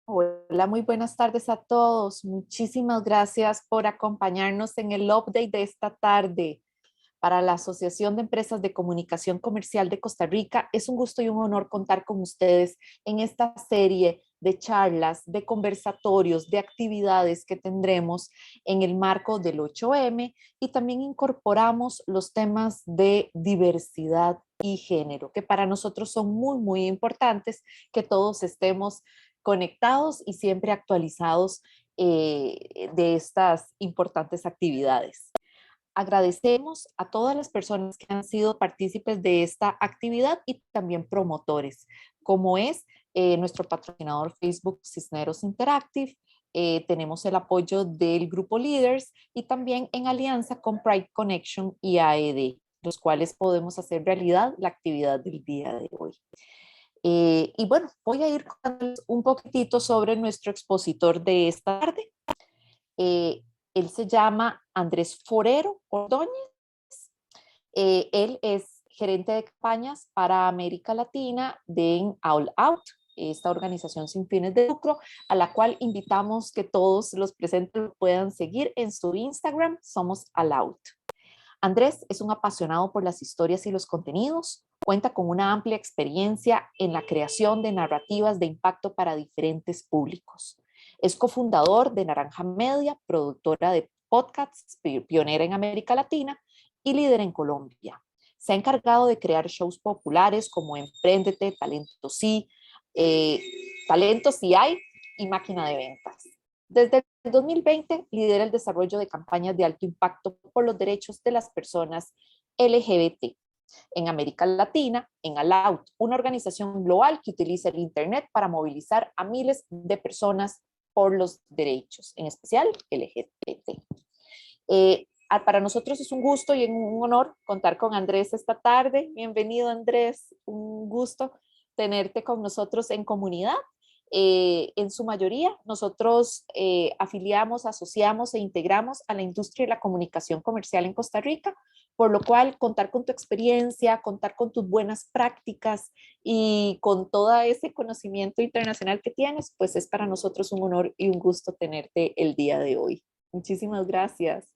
Hola, muy buenas tardes a todos. Muchísimas gracias por acompañarnos en el update de esta tarde. Para la Asociación de Empresas de Comunicación Comercial de Costa Rica, es un gusto y un honor contar con ustedes en esta serie de charlas, de conversatorios, de actividades que tendremos en el marco del 8M y también incorporamos los temas de diversidad y género, que para nosotros son muy importantes que todos estemos conectados y siempre actualizados de estas importantes actividades. Agradecemos a todas las personas que han sido partícipes de esta actividad y también promotores, como es nuestro patrocinador Facebook Cisneros Interactive. Tenemos el apoyo del grupo Leaders y también en alianza con Pride Connection y AED, los cuales podemos hacer realidad la actividad del día de hoy. Y bueno, voy a ir contándoles un poquitito sobre nuestro expositor de esta tarde. Él se llama Andrés Forero Ordóñez. Él es gerente de campañas para América Latina de All Out, esta organización sin fines de lucro, a la cual invitamos que todos los presentes puedan seguir en su Instagram, somos All Out. Andrés es un apasionado por las historias y los contenidos, cuenta con una amplia experiencia en la creación de narrativas de impacto para diferentes públicos. Es cofundador de Naranja Media, productora de podcasts, pionera en América Latina y líder en Colombia. Se ha encargado de crear shows populares como Emprendete, Talento sí hay y Máquina de Ventas. Desde el 2020 lidera el desarrollo de campañas de alto impacto por los derechos de las personas LGBT en América Latina, en All Out, una organización global que utiliza el Internet para movilizar a miles de personas por los derechos, en especial LGBT. Para nosotros es un gusto y un honor contar con Andrés esta tarde. Bienvenido, Andrés. Un gusto tenerte con nosotros en comunidad. En su mayoría, nosotros afiliamos, asociamos e integramos a la industria de la comunicación comercial en Costa Rica, por lo cual contar con tu experiencia, contar con tus buenas prácticas y con todo ese conocimiento internacional que tienes, pues es para nosotros un honor y un gusto tenerte el día de hoy. Muchísimas gracias.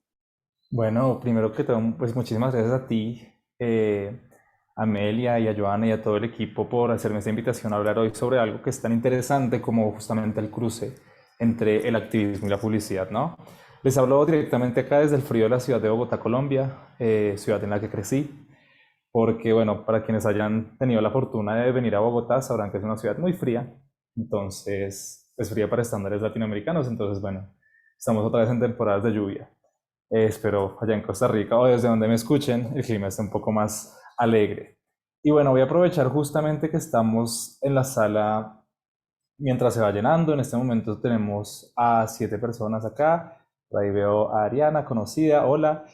Bueno, primero que todo, pues muchísimas gracias a ti, a Amelia y a Joana y a todo el equipo por hacerme esta invitación a hablar hoy sobre algo que es tan interesante como justamente el cruce entre el activismo y la publicidad, ¿no? Les hablo directamente acá desde el frío de la ciudad de Bogotá, Colombia, ciudad en la que crecí, porque bueno, para quienes hayan tenido la fortuna de venir a Bogotá sabrán que es una ciudad muy fría, entonces es fría para estándares latinoamericanos, entonces bueno, estamos otra vez en temporadas de lluvia. Espero allá en Costa Rica o desde donde me escuchen, el clima está un poco más alegre. Y bueno, voy a aprovechar justamente que estamos en la sala mientras se va llenando. En este momento tenemos a 7 personas acá. Por ahí veo a Ariana, conocida. Hola.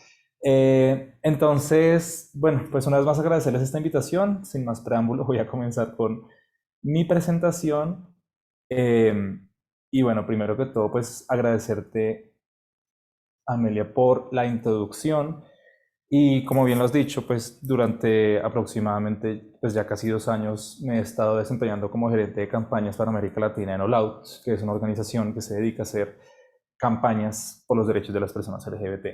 Entonces, bueno, pues una vez más agradecerles esta invitación. Sin más preámbulo, voy a comenzar con mi presentación. Eh, y bueno, primero que todo, pues agradecerte, Amelia, por la introducción. Y como bien lo has dicho, pues durante aproximadamente pues ya casi 2 años me he estado desempeñando como gerente de campañas para América Latina en All Out, que es una organización que se dedica a hacer campañas por los derechos de las personas LGBT.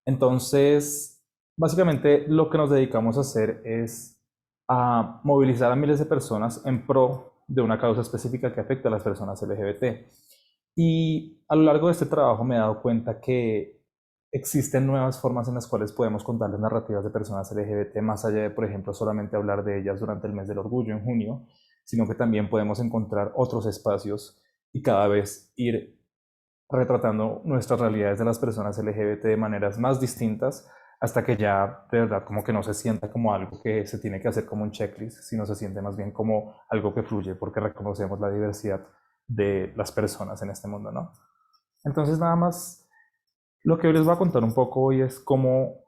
Entonces, básicamente lo que nos dedicamos a hacer es a movilizar a miles de personas en pro de una causa específica que afecta a las personas LGBT. Y a lo largo de este trabajo me he dado cuenta que existen nuevas formas en las cuales podemos contar las narrativas de personas LGBT, más allá de, por ejemplo, solamente hablar de ellas durante el mes del orgullo en junio, sino que también podemos encontrar otros espacios y cada vez ir retratando nuestras realidades de las personas LGBT de maneras más distintas hasta que ya de verdad como que no se sienta como algo que se tiene que hacer como un checklist, sino se siente más bien como algo que fluye porque reconocemos la diversidad de las personas en este mundo, ¿no? Entonces nada más lo que hoy les voy a contar un poco hoy es cómo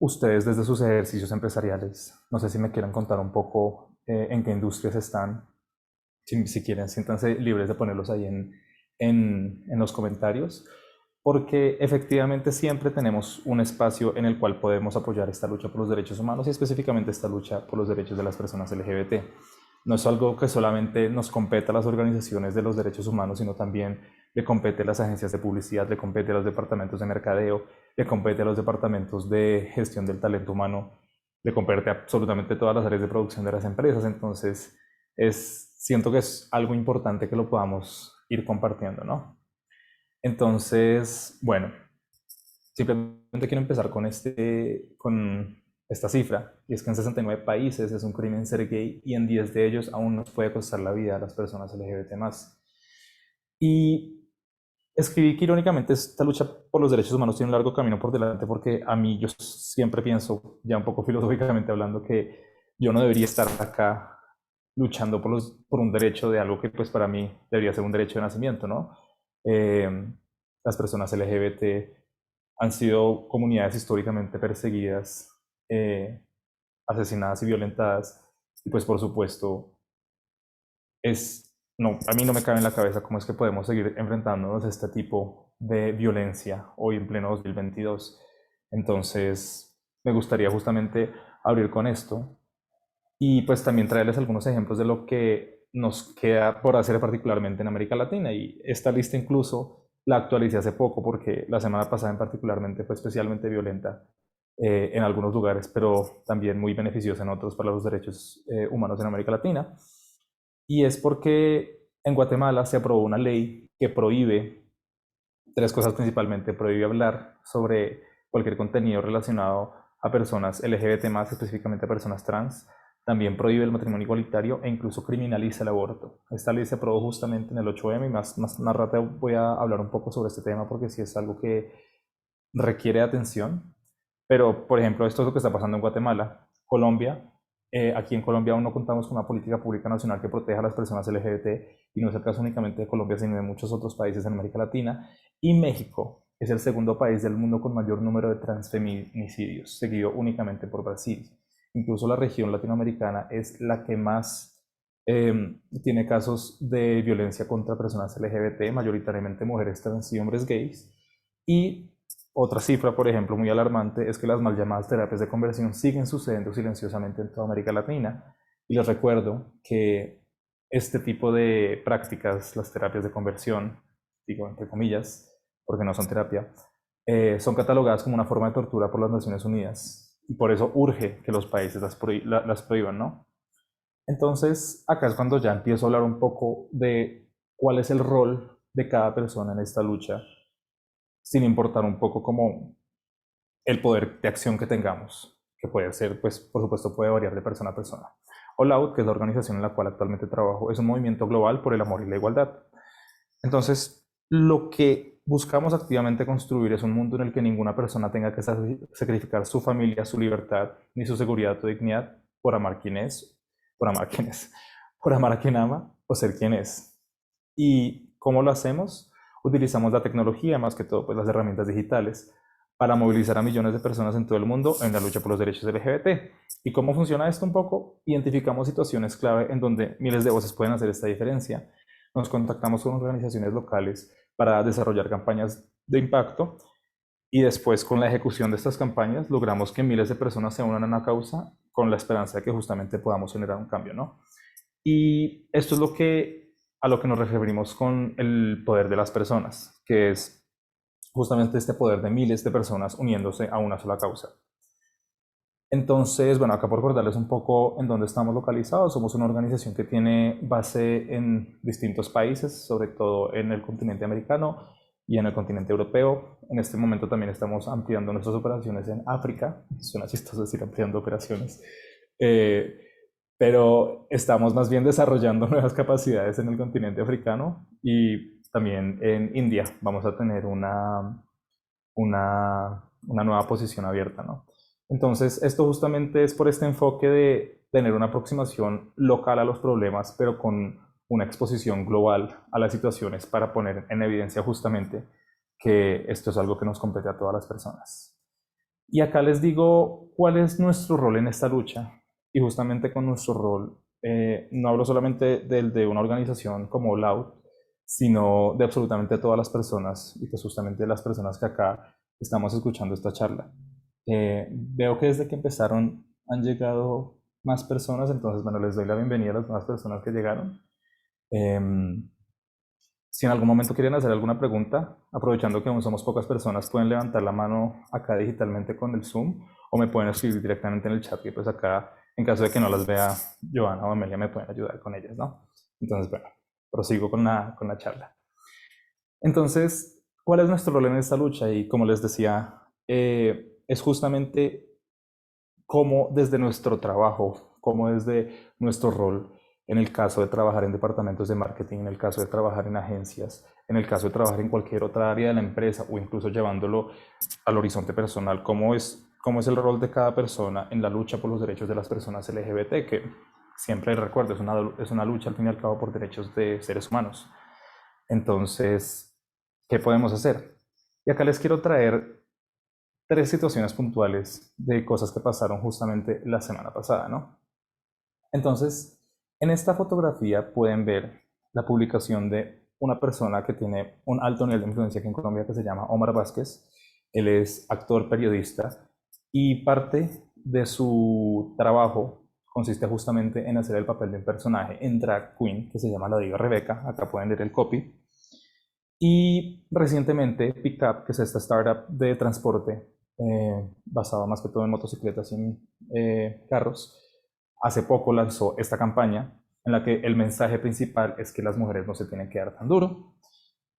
ustedes desde sus ejercicios empresariales, no sé si me quieren contar un poco en qué industrias están, si quieren, siéntanse libres de ponerlos ahí en los comentarios, porque efectivamente siempre tenemos un espacio en el cual podemos apoyar esta lucha por los derechos humanos y específicamente esta lucha por los derechos de las personas LGBT. No es algo que solamente nos compete a las organizaciones de los derechos humanos, sino también le compete a las agencias de publicidad, le compete a los departamentos de mercadeo, le compete a los departamentos de gestión del talento humano, le compete a absolutamente todas las áreas de producción de las empresas. Entonces, siento que es algo importante que lo podamos ir compartiendo, ¿no? Entonces, bueno, simplemente quiero empezar con esta cifra, y es que en 69 países es un crimen ser gay y en 10 de ellos aún nos puede costar la vida a las personas LGBT+. Y escribí que irónicamente esta lucha por los derechos humanos tiene un largo camino por delante porque a mí yo siempre pienso, ya un poco filosóficamente hablando, que yo no debería estar acá luchando por un derecho de algo que pues para mí debería ser un derecho de nacimiento, ¿no? Eh, las personas LGBT han sido comunidades históricamente perseguidas, eh, asesinadas y violentadas, y pues por supuesto no, a mí no me cabe en la cabeza cómo es que podemos seguir enfrentándonos a este tipo de violencia hoy en pleno 2022. Entonces, me gustaría justamente abrir con esto y pues también traerles algunos ejemplos de lo que nos queda por hacer particularmente en América Latina. Y esta lista incluso la actualicé hace poco porque la semana pasada en particularmente fue especialmente violenta en algunos lugares, pero también muy beneficiosa en otros para los derechos humanos en América Latina. Y es porque en Guatemala se aprobó una ley que prohíbe tres cosas principalmente. Prohíbe hablar sobre cualquier contenido relacionado a personas LGBT más, específicamente a personas trans. También prohíbe el matrimonio igualitario e incluso criminaliza el aborto. Esta ley se aprobó justamente en el 8M y más rato voy a hablar un poco sobre este tema porque sí es algo que requiere atención. Pero, por ejemplo, esto es lo que está pasando en Guatemala. Colombia, aquí en Colombia aún no contamos con una política pública nacional que proteja a las personas LGBT, y no es el caso únicamente de Colombia, sino de muchos otros países en América Latina. Y México es el segundo país del mundo con mayor número de transfeminicidios, seguido únicamente por Brasil. Incluso la región latinoamericana es la que más tiene casos de violencia contra personas LGBT, mayoritariamente mujeres trans y hombres gays. Y otra cifra, por ejemplo, muy alarmante es que las mal llamadas terapias de conversión siguen sucediendo silenciosamente en toda América Latina. Y les recuerdo que este tipo de prácticas, las terapias de conversión, digo entre comillas, porque no son terapia, son catalogadas como una forma de tortura por las Naciones Unidas. Y por eso urge que los países las prohíban, ¿no? Entonces, acá es cuando ya empiezo a hablar un poco de cuál es el rol de cada persona en esta lucha, sin importar un poco como el poder de acción que tengamos, que puede ser, pues, por supuesto, puede variar de persona a persona. All Out, que es la organización en la cual actualmente trabajo, es un movimiento global por el amor y la igualdad. Entonces, lo que buscamos activamente construir es un mundo en el que ninguna persona tenga que sacrificar su familia, su libertad, ni su seguridad o dignidad por amar quien es, por amar quien es, por amar a quien ama o ser quien es. ¿Y cómo lo hacemos? Utilizamos la tecnología, más que todo, pues las herramientas digitales, para movilizar a millones de personas en todo el mundo en la lucha por los derechos LGBT. ¿Y cómo funciona esto un poco? Identificamos situaciones clave en donde miles de voces pueden hacer esta diferencia. Nos contactamos con organizaciones locales para desarrollar campañas de impacto y después con la ejecución de estas campañas logramos que miles de personas se unan a una causa con la esperanza de que justamente podamos generar un cambio, ¿no? Y esto es a lo que nos referimos con el poder de las personas, que es justamente este poder de miles de personas uniéndose a una sola causa. Entonces, bueno, acá por recordarles un poco en dónde estamos localizados, somos una organización que tiene base en distintos países, sobre todo en el continente americano y en el continente europeo. En este momento también estamos ampliando nuestras operaciones en África. Suena chistoso decir ampliando operaciones. Eh, pero estamos más bien desarrollando nuevas capacidades en el continente africano y también en India. Vamos a tener una nueva posición abierta, ¿no? Entonces, esto justamente es por este enfoque de tener una aproximación local a los problemas, pero con una exposición global a las situaciones para poner en evidencia justamente que esto es algo que nos compete a todas las personas. Y acá les digo cuál es nuestro rol en esta lucha. Y justamente con nuestro rol, no hablo solamente del de una organización como Loud, sino de absolutamente todas las personas y pues justamente de las personas que acá estamos escuchando esta charla. Veo que desde que empezaron han llegado más personas, entonces, bueno, les doy la bienvenida a las nuevas personas que llegaron. Em, si en algún momento quieren hacer alguna pregunta, aprovechando que aún somos pocas personas, pueden levantar la mano acá digitalmente con el Zoom o me pueden escribir directamente en el chat, que pues acá, en caso de que no las vea Joana o Amelia, me pueden ayudar con ellas, ¿no? Entonces, bueno, prosigo con la charla. Entonces, ¿cuál es nuestro rol en esta lucha? Y como les decía, es justamente cómo desde nuestro trabajo, cómo desde nuestro rol, en el caso de trabajar en departamentos de marketing, en el caso de trabajar en agencias, en el caso de trabajar en cualquier otra área de la empresa o incluso llevándolo al horizonte personal, cómo es el rol de cada persona en la lucha por los derechos de las personas LGBT, que siempre recuerdo, es una lucha al fin y al cabo por derechos de seres humanos. Entonces, ¿qué podemos hacer? Y acá les quiero traer tres situaciones puntuales de cosas que pasaron justamente la semana pasada, ¿no? Entonces, en esta fotografía pueden ver la publicación de una persona que tiene un alto nivel de influencia aquí en Colombia que se llama Omar Vázquez. Él es actor, periodista y parte de su trabajo consiste justamente en hacer el papel de un personaje en Drag Queen que se llama La Diva Rebeca. Acá pueden leer el copy. Y recientemente Pickup, que es esta startup de transporte basado más que todo en motocicletas y en carros, hace poco lanzó esta campaña en la que el mensaje principal es que las mujeres no se tienen que dar tan duro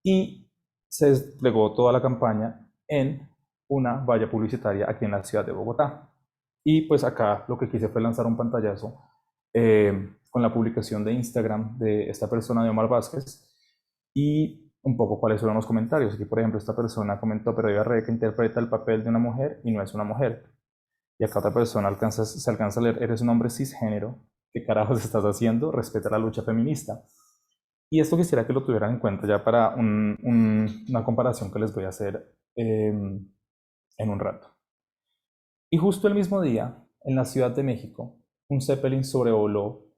y se desplegó toda la campaña en una valla publicitaria aquí en la ciudad de Bogotá. Y pues acá lo que quise fue lanzar un pantallazo con la publicación de Instagram de esta persona de Omar Vázquez y un poco cuáles fueron los comentarios. Aquí, por ejemplo, esta persona comentó, pero ella que interpreta el papel de una mujer y no es una mujer. Y acá otra persona se alcanza a leer, eres un hombre cisgénero, ¿qué carajos estás haciendo? Respeta la lucha feminista. Y esto quisiera que lo tuvieran en cuenta ya para una comparación que les voy a hacer en un rato. Y justo el mismo día, en la Ciudad de México, un Zeppelin sobrevoló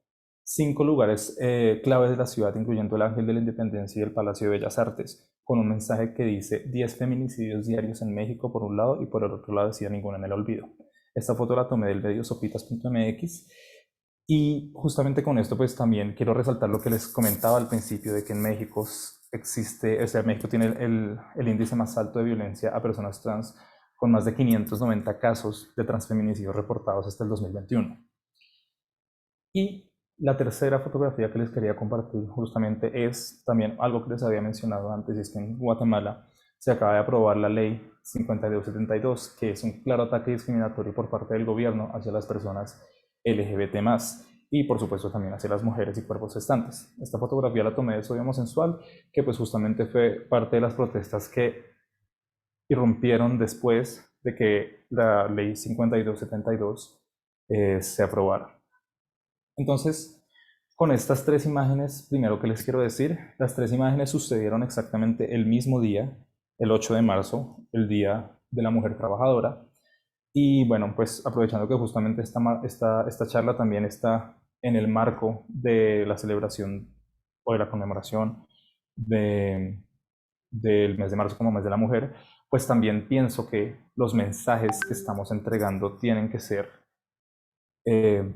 5 lugares claves de la ciudad, incluyendo el Ángel de la Independencia y el Palacio de Bellas Artes, con un mensaje que dice 10 feminicidios diarios en México por un lado y por el otro lado decía ninguno en el olvido. Esta foto la tomé del medio sopitas.mx y justamente con esto pues también quiero resaltar lo que les comentaba al principio de que en México existe, o sea, México tiene el índice más alto de violencia a personas trans con más de 590 casos de transfeminicidios reportados hasta el 2021. Y la tercera fotografía que les quería compartir justamente es también algo que les había mencionado antes, y es que en Guatemala se acaba de aprobar la ley 5272, que es un claro ataque discriminatorio por parte del gobierno hacia las personas LGBT+, y por supuesto también hacia las mujeres y cuerpos gestantes. Esta fotografía la tomé de Sodio Sensual, que pues justamente fue parte de las protestas que irrumpieron después de que la ley 5272 se aprobara. Entonces, con estas tres imágenes, primero que les quiero decir, las tres imágenes sucedieron exactamente el mismo día, el 8 de marzo, el Día de la Mujer Trabajadora. Y bueno, pues aprovechando que justamente esta charla también está en el marco de la celebración o de la conmemoración de, del mes de marzo como mes de la mujer, pues también pienso que los mensajes que estamos entregando tienen que ser eh,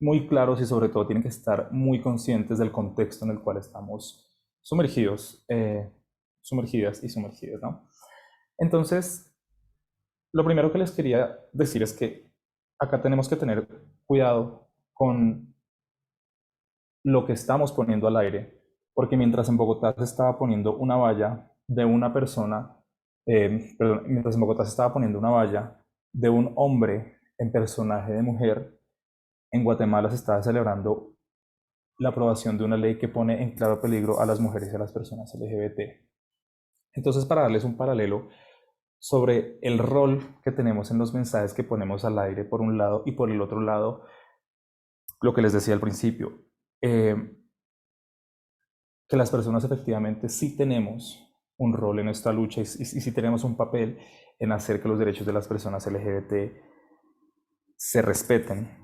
muy claros y sobre todo tienen que estar muy conscientes del contexto en el cual estamos sumergidos, sumergidas y sumergidas, ¿no? Entonces, lo primero que les quería decir es que acá tenemos que tener cuidado con lo que estamos poniendo al aire, porque mientras en Bogotá se estaba poniendo una valla de una persona, perdón, mientras en Bogotá se estaba poniendo una valla de un hombre en personaje de mujer, en Guatemala se estaba celebrando la aprobación de una ley que pone en claro peligro a las mujeres y a las personas LGBT. Entonces, para darles un paralelo sobre el rol que tenemos en los mensajes que ponemos al aire por un lado y por el otro lado, lo que les decía al principio, eh, que las personas efectivamente sí tenemos un rol en esta lucha y sí tenemos un papel en hacer que los derechos de las personas LGBT se respeten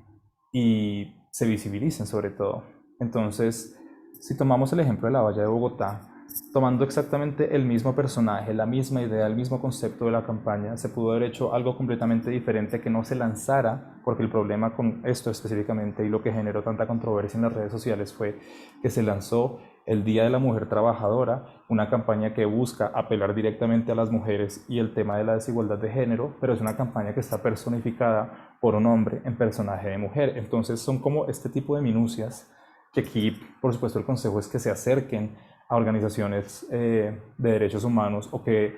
y se visibilicen sobre todo. Entonces, si tomamos el ejemplo de la valla de Bogotá, tomando exactamente el mismo personaje, la misma idea, el mismo concepto de la campaña, se pudo haber hecho algo completamente diferente que no se lanzara, porque el problema con esto específicamente y lo que generó tanta controversia en las redes sociales fue que se lanzó el Día de la Mujer Trabajadora, una campaña que busca apelar directamente a las mujeres y el tema de la desigualdad de género, pero es una campaña que está personificada por un hombre en personaje de mujer. Entonces son como este tipo de minucias que aquí, por supuesto, el consejo es que se acerquen a organizaciones de derechos humanos o que,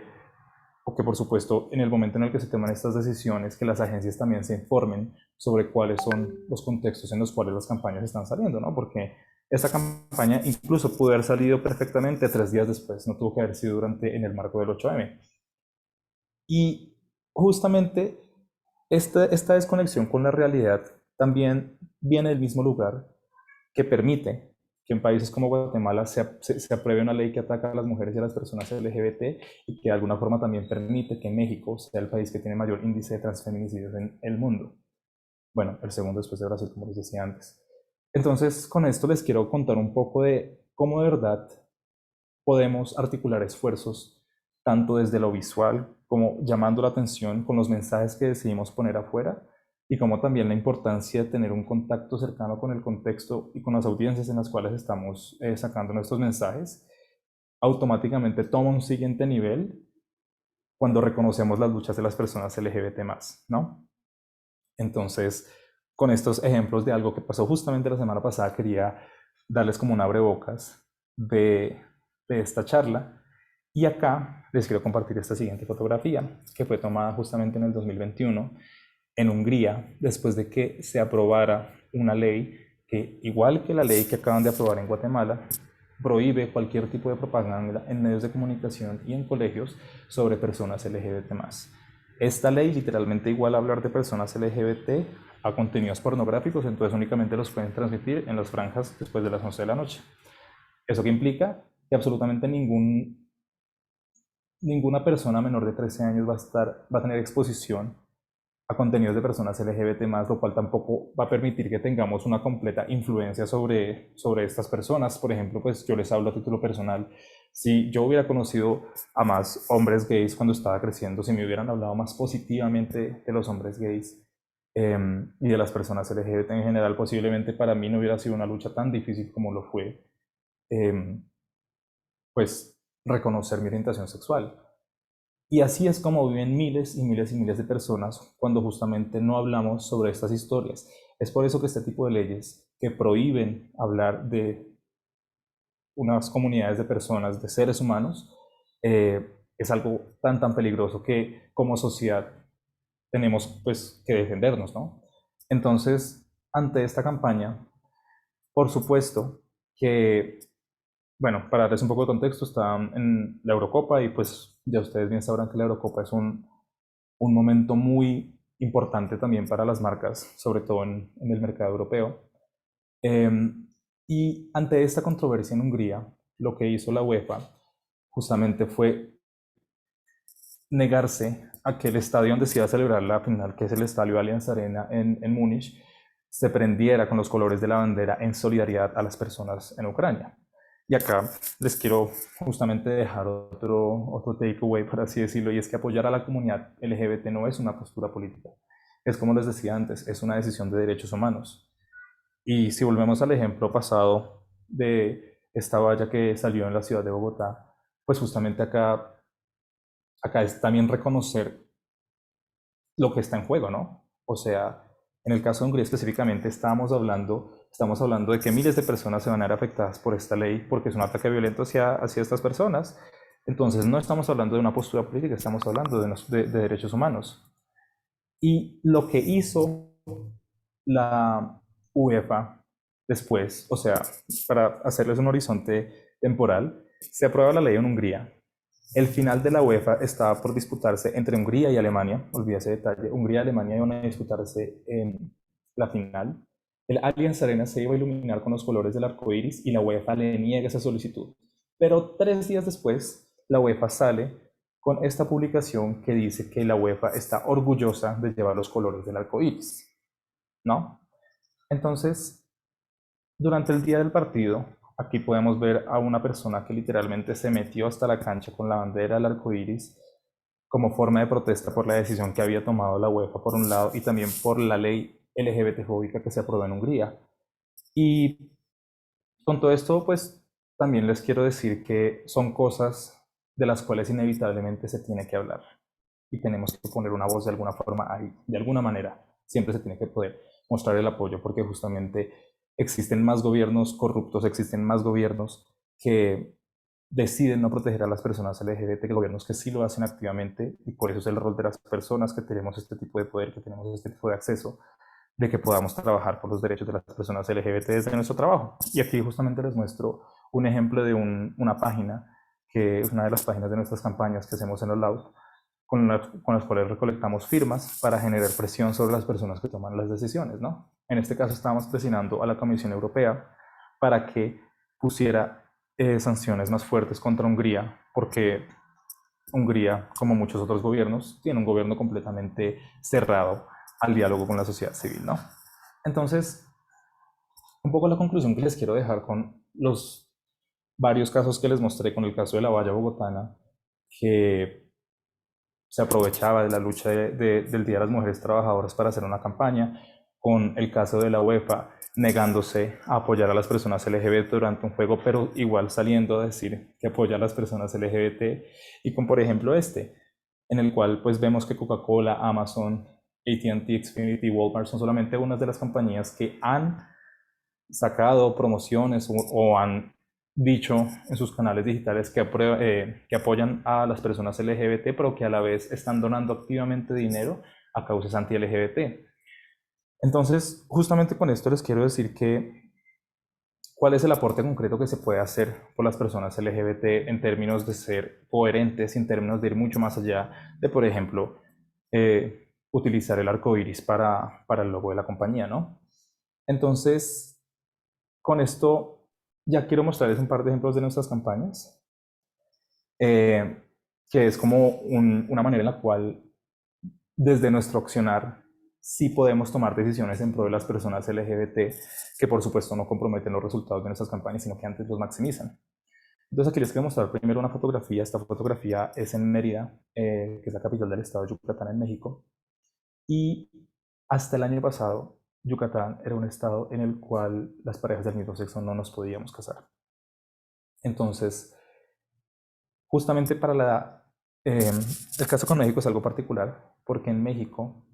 por supuesto, en el momento en el que se toman estas decisiones, que las agencias también se informen sobre cuáles son los contextos en los cuales las campañas están saliendo, ¿no? Porque esta campaña incluso pudo haber salido perfectamente 3 días después, no tuvo que haber sido en el marco del 8M. Y justamente esta desconexión con la realidad también viene del mismo lugar que permite que en países como Guatemala se apruebe una ley que ataca a las mujeres y a las personas LGBT y que de alguna forma también permite que México sea el país que tiene mayor índice de transfeminicidios en el mundo. Bueno, el segundo después de Brasil, como les decía antes. Entonces, con esto les quiero contar un poco de cómo de verdad podemos articular esfuerzos tanto desde lo visual como llamando la atención con los mensajes que decidimos poner afuera y como también la importancia de tener un contacto cercano con el contexto y con las audiencias en las cuales estamos sacando nuestros mensajes, automáticamente toma un siguiente nivel cuando reconocemos las luchas de las personas LGBT+, ¿no? Entonces, con estos ejemplos de algo que pasó justamente la semana pasada, quería darles como un abrebocas de esta charla. Y acá les quiero compartir esta siguiente fotografía, que fue tomada justamente en el 2021 en Hungría, después de que se aprobara una ley que, igual que la ley que acaban de aprobar en Guatemala, prohíbe cualquier tipo de propaganda en medios de comunicación y en colegios sobre personas LGBT+. Esta ley literalmente iguala hablar de personas LGBT a contenidos pornográficos, entonces únicamente los pueden transmitir en las franjas después de las 11 de la noche. ¿Eso qué implica? Que absolutamente ninguna persona menor de 13 años va a tener exposición a contenidos de personas LGBT+, lo cual tampoco va a permitir que tengamos una completa influencia sobre estas personas. Por ejemplo, pues yo les hablo a título personal. Si yo hubiera conocido a más hombres gays cuando estaba creciendo, si me hubieran hablado más positivamente de los hombres gays y de las personas LGBT en general, posiblemente para mí no hubiera sido una lucha tan difícil como lo fue, pues reconocer mi orientación sexual. Y así es como viven miles y miles y miles de personas cuando justamente no hablamos sobre estas historias. Es por eso que este tipo de leyes que prohíben hablar de unas comunidades de personas, de seres humanos, es algo tan peligroso que como sociedad tenemos pues que defendernos, ¿no? Entonces, ante esta campaña, por supuesto que, bueno, para darles un poco de contexto, está en la Eurocopa y pues ya ustedes bien sabrán que la Eurocopa es un momento muy importante también para las marcas, sobre todo en el mercado europeo. Eh, y ante esta controversia en Hungría, lo que hizo la UEFA justamente fue negarse a que el estadio donde se iba a celebrar la final, que es el estadio Allianz Arena en Múnich, se prendiera con los colores de la bandera en solidaridad a las personas en Ucrania. Y acá les quiero justamente dejar otro takeaway, por así decirlo, y es que apoyar a la comunidad LGBT no es una postura política. Es como les decía antes, es una decisión de derechos humanos. Y si volvemos al ejemplo pasado de esta valla que salió en la ciudad de Bogotá, pues justamente acá es también reconocer lo que está en juego, ¿no? O sea, en el caso de Hungría específicamente estamos hablando de que miles de personas se van a ver afectadas por esta ley porque es un ataque violento hacia estas personas. Entonces no estamos hablando de una postura política, estamos hablando de derechos humanos. Y lo que hizo la UEFA después, o sea, para hacerles un horizonte temporal, se aprueba la ley en Hungría. El final de la UEFA estaba por disputarse entre Hungría y Alemania, olvidé ese detalle. Hungría y Alemania iban a disputarse en la final. El Allianz Arena se iba a iluminar con los colores del arco iris y la UEFA le niega esa solicitud. Pero 3 días después, la UEFA sale con esta publicación que dice que la UEFA está orgullosa de llevar los colores del arco iris, ¿no? Entonces, durante el día del partido, Aquí podemos ver a una persona que literalmente se metió hasta la cancha con la bandera del arco iris como forma de protesta por la decisión que había tomado la UEFA por un lado y también por la ley LGBT-fóbica que se aprobó en Hungría. Y con todo esto, pues también les quiero decir que son cosas de las cuales inevitablemente se tiene que hablar y tenemos que poner una voz de alguna forma ahí, de alguna manera. Siempre se tiene que poder mostrar el apoyo porque justamente existen más gobiernos corruptos, existen más gobiernos que deciden no proteger a las personas LGBT que gobiernos que sí lo hacen activamente, y por eso es el rol de las personas que tenemos este tipo de poder, que tenemos este tipo de acceso, de que podamos trabajar por los derechos de las personas LGBT desde nuestro trabajo. Y aquí justamente les muestro un ejemplo de una página, que es una de las páginas de nuestras campañas que hacemos en los Loud, con las cuales recolectamos firmas para generar presión sobre las personas que toman las decisiones, ¿no? En este caso estábamos presionando a la Comisión Europea para que pusiera sanciones más fuertes contra Hungría, porque Hungría, como muchos otros gobiernos, tiene un gobierno completamente cerrado al diálogo con la sociedad civil, ¿no? Entonces, un poco la conclusión que les quiero dejar con los varios casos que les mostré, con el caso de la valla bogotana, que se aprovechaba de la lucha del Día de las Mujeres Trabajadoras para hacer una campaña, con el caso de la UEFA negándose a apoyar a las personas LGBT durante un juego, pero igual saliendo a decir que apoya a las personas LGBT, y con, por ejemplo, en el cual pues vemos que Coca-Cola, Amazon, AT&T, Xfinity, Walmart son solamente unas de las compañías que han sacado promociones o han dicho en sus canales digitales que apoyan a las personas LGBT, pero que a la vez están donando activamente dinero a causas anti-LGBT. Entonces, justamente con esto les quiero decir que cuál es el aporte concreto que se puede hacer por las personas LGBT en términos de ser coherentes, en términos de ir mucho más allá de, por ejemplo, utilizar el arco iris para el logo de la compañía, ¿no? Entonces, con esto ya quiero mostrarles un par de ejemplos de nuestras campañas, eh, que es como una manera en la cual desde nuestro accionar sí podemos tomar decisiones en pro de las personas LGBT, que por supuesto no comprometen los resultados de nuestras campañas, sino que antes los maximizan. Entonces aquí les quiero mostrar primero una fotografía. Esta fotografía es en Mérida, que es la capital del estado de Yucatán en México. Y hasta el año pasado, Yucatán era un estado en el cual las parejas del mismo sexo no nos podíamos casar. Entonces, justamente el caso con México es algo particular, porque en México,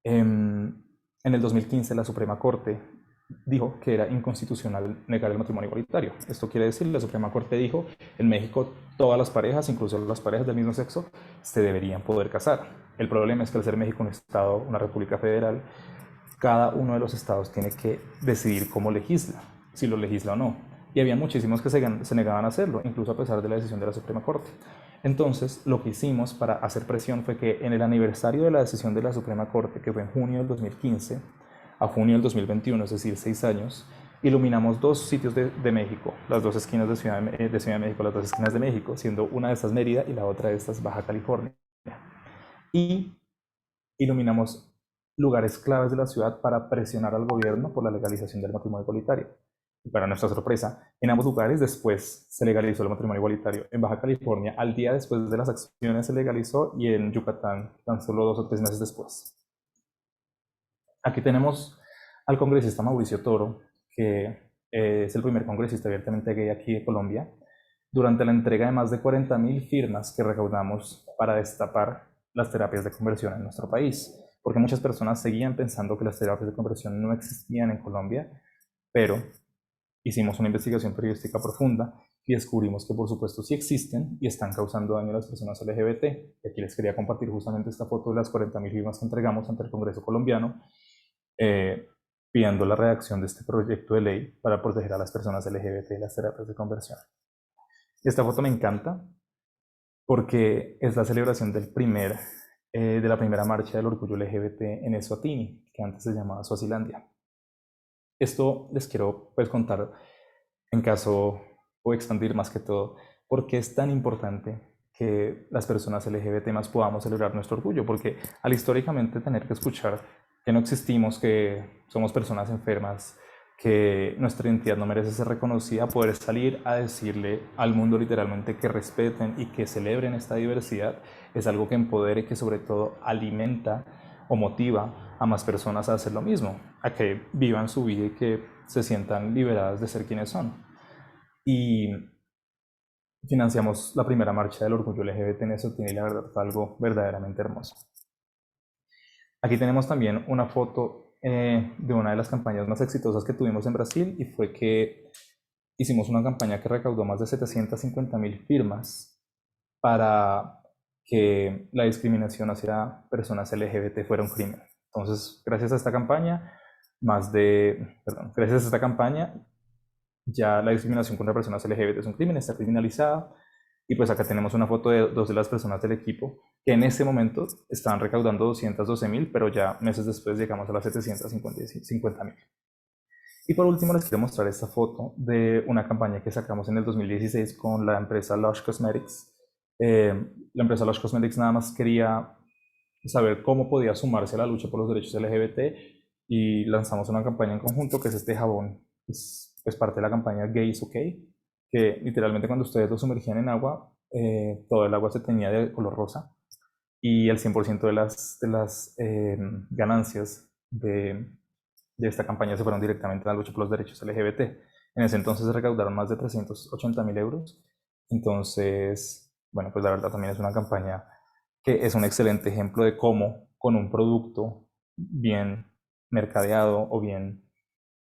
en el 2015, la Suprema Corte dijo que era inconstitucional negar el matrimonio igualitario. Esto quiere decir, la Suprema Corte dijo, en México todas las parejas, incluso las parejas del mismo sexo, se deberían poder casar. El problema es que al ser México un estado, una república federal, cada uno de los estados tiene que decidir cómo legisla, si lo legisla o no. Y había muchísimos que se negaban a hacerlo, incluso a pesar de la decisión de la Suprema Corte. Entonces, lo que hicimos para hacer presión fue que en el aniversario de la decisión de la Suprema Corte, que fue en junio del 2015, a junio del 2021, es decir, 6 años, iluminamos dos sitios de México, las dos esquinas de Ciudad de México, las dos esquinas de México, siendo una de estas Mérida y la otra de estas Baja California. Y iluminamos lugares claves de la ciudad para presionar al gobierno por la legalización del matrimonio igualitario. Y para nuestra sorpresa, en ambos lugares después se legalizó el matrimonio igualitario. En Baja California, al día después de las acciones se legalizó, y en Yucatán tan solo 2 o 3 meses después. Aquí tenemos al congresista Mauricio Toro, que es el primer congresista abiertamente gay aquí de Colombia, durante la entrega de más de 40.000 firmas que recaudamos para destapar las terapias de conversión en nuestro país, porque muchas personas seguían pensando que las terapias de conversión no existían en Colombia, pero hicimos una investigación periodística profunda y descubrimos que por supuesto sí existen y están causando daño a las personas LGBT. Y aquí les quería compartir justamente esta foto de las 40.000 firmas que entregamos ante el Congreso colombiano, pidiendo la redacción de este proyecto de ley para proteger a las personas LGBT y las terapias de conversión. Esta foto me encanta porque es la celebración de la primera marcha del orgullo LGBT en Eswatini, que antes se llamaba Suazilandia. Esto les quiero pues contar en caso, o expandir más que todo, por qué es tan importante que las personas LGBT más podamos celebrar nuestro orgullo, porque al históricamente tener que escuchar que no existimos, que somos personas enfermas, que nuestra identidad no merece ser reconocida, poder salir a decirle al mundo literalmente que respeten y que celebren esta diversidad, es algo que empodera y que sobre todo alimenta o motiva a más personas a hacer lo mismo, a que vivan su vida y que se sientan liberadas de ser quienes son. Y financiamos la primera marcha del orgullo LGBT en Eswatini y la verdad fue algo verdaderamente hermoso. Aquí tenemos también una foto de una de las campañas más exitosas que tuvimos en Brasil, y fue que hicimos una campaña que recaudó más de 750.000 firmas para que la discriminación hacia personas LGBT fuera un crimen. Entonces, gracias a esta campaña, gracias a esta campaña, ya la discriminación contra personas LGBT es un crimen, está criminalizada. Y pues acá tenemos una foto de dos de las personas del equipo que en este momento estaban recaudando 212.000, pero ya meses después llegamos a las 750.000. Y por último les quiero mostrar esta foto de una campaña que sacamos en el 2016 con la empresa Lush Cosmetics. La empresa Lush Cosmetics nada más quería saber cómo podía sumarse a la lucha por los derechos LGBT y lanzamos una campaña en conjunto que es este jabón. Es parte de la campaña Gay is OK, que literalmente cuando ustedes lo sumergían en agua, todo el agua se teñía de color rosa y el 100% de las ganancias de esta campaña se fueron directamente a la lucha por los derechos LGBT. En ese entonces se recaudaron más de 380.000 euros. Entonces, bueno, pues la verdad también es una campaña que es un excelente ejemplo de cómo con un producto bien mercadeado o bien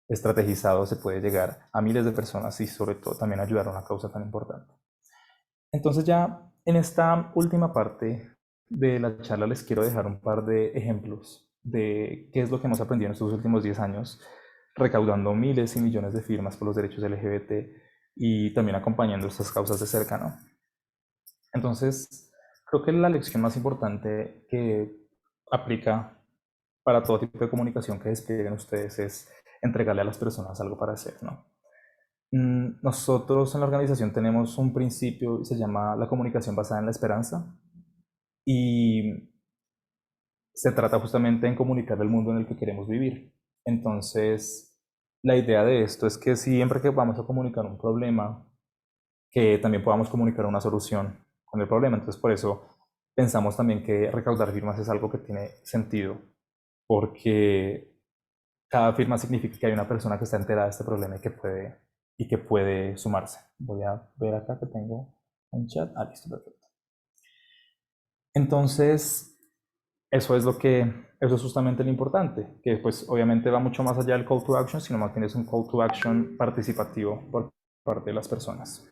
estrategizado se puede llegar a miles de personas y sobre todo también ayudar a una causa tan importante. Entonces ya en esta última parte de la charla les quiero dejar un par de ejemplos de qué es lo que hemos aprendido en estos últimos 10 años, recaudando miles y millones de firmas por los derechos LGBT y también acompañando estas causas de cerca, ¿no? Entonces, creo que la lección más importante que aplica para todo tipo de comunicación que desplieguen ustedes es entregarle a las personas algo para hacer, ¿no? Nosotros en la organización tenemos un principio que se llama la comunicación basada en la esperanza y se trata justamente en comunicar el mundo en el que queremos vivir. Entonces, la idea de esto es que siempre que vamos a comunicar un problema, que también podamos comunicar una solución con el problema. Entonces, por eso pensamos también que recaudar firmas es algo que tiene sentido, porque cada firma significa que hay una persona que está enterada de este problema y que puede sumarse. Voy a ver acá que tengo un chat. Ah, listo, perfecto. Entonces, eso es justamente lo importante, que pues obviamente va mucho más allá del call to action, sino más bien es un call to action participativo por parte de las personas.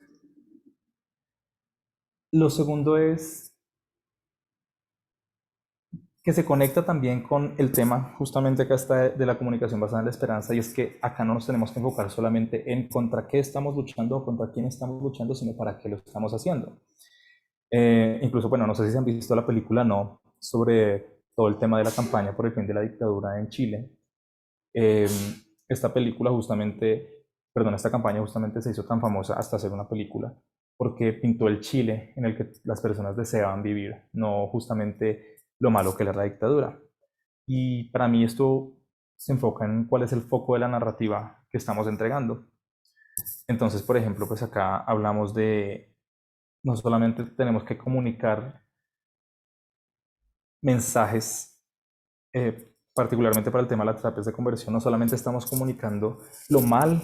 Lo segundo es que se conecta también con el tema, justamente acá está de la comunicación basada en la esperanza, y es que acá no nos tenemos que enfocar solamente en contra qué estamos luchando o contra quién estamos luchando, sino para qué lo estamos haciendo. Incluso, bueno, no sé si se han visto la película, no, sobre todo el tema de la campaña por el fin de la dictadura en Chile. Esta campaña justamente se hizo tan famosa hasta hacer una película, porque pintó el Chile en el que las personas deseaban vivir, no justamente lo malo que era la dictadura. Y para mí esto se enfoca en cuál es el foco de la narrativa que estamos entregando. Entonces, por ejemplo, pues acá hablamos de, no solamente tenemos que comunicar mensajes, particularmente para el tema de las terapias de conversión, no solamente estamos comunicando lo mal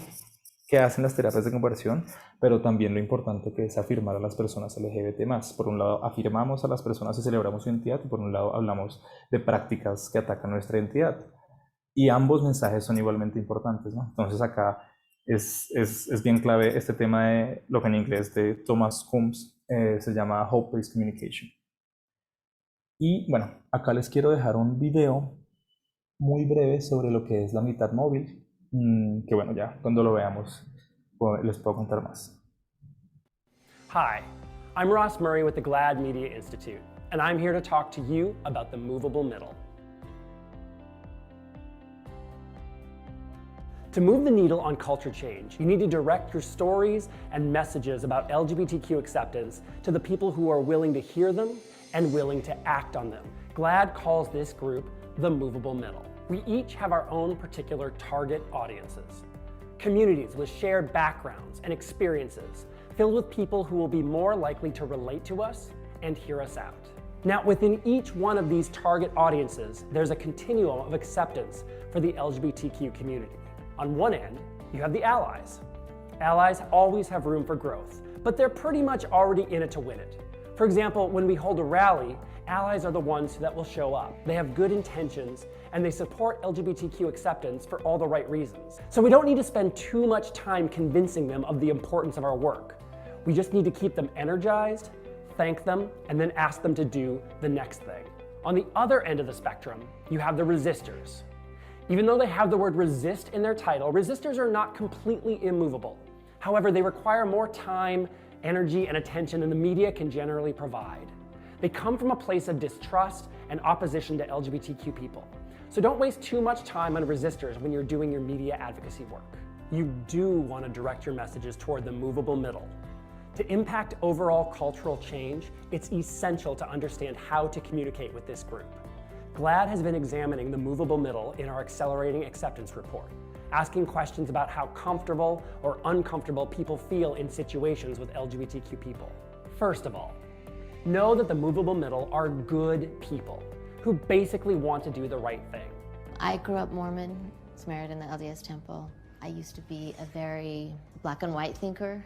que hacen las terapias de conversión, pero también lo importante que es afirmar a las personas LGBT+. Por un lado, afirmamos a las personas y celebramos su identidad, y por un lado, hablamos de prácticas que atacan nuestra identidad. Y ambos mensajes son igualmente importantes, ¿no? Entonces acá es bien clave este tema de lo que en inglés de Thomas Coombs se llama Hope-Based Communication. Y bueno, acá les quiero dejar un video muy breve sobre lo que es la mitad móvil, que bueno, ya cuando lo veamos les puedo contar más. Hi, I'm Ross Murray with the GLAAD Media Institute, and I'm here to talk to you about the movable middle. To move the needle on culture change, you need to direct your stories and messages about LGBTQ acceptance to the people who are willing to hear them and willing to act on them. GLAAD calls this group the movable middle. We each have our own particular target audiences. communities with shared backgrounds and experiences, filled with people who will be more likely to relate to us and hear us out. Now, within each one of these target audiences, there's a continuum of acceptance for the LGBTQ community. On one end, you have the allies. Allies always have room for growth, but they're pretty much already in it to win it. For example, when we hold a rally, allies are the ones that will show up. They have good intentions and they support LGBTQ acceptance for all the right reasons. So we don't need to spend too much time convincing them of the importance of our work. We just need to keep them energized, thank them, and then ask them to do the next thing. On the other end of the spectrum, you have the resistors. Even though they have the word resist in their title, resistors are not completely immovable. However, they require more time, energy, and attention than the media can generally provide. They come from a place of distrust and opposition to LGBTQ people. So don't waste too much time on resistors when you're doing your media advocacy work. You do want to direct your messages toward the movable middle. To impact overall cultural change, it's essential to understand how to communicate with this group. GLAAD has been examining the movable middle in our Accelerating Acceptance report, asking questions about how comfortable or uncomfortable people feel in situations with LGBTQ people. First of all, know that the movable middle are good people who basically want to do the right thing. I grew up Mormon, was married in the LDS temple. I used to be a very black and white thinker.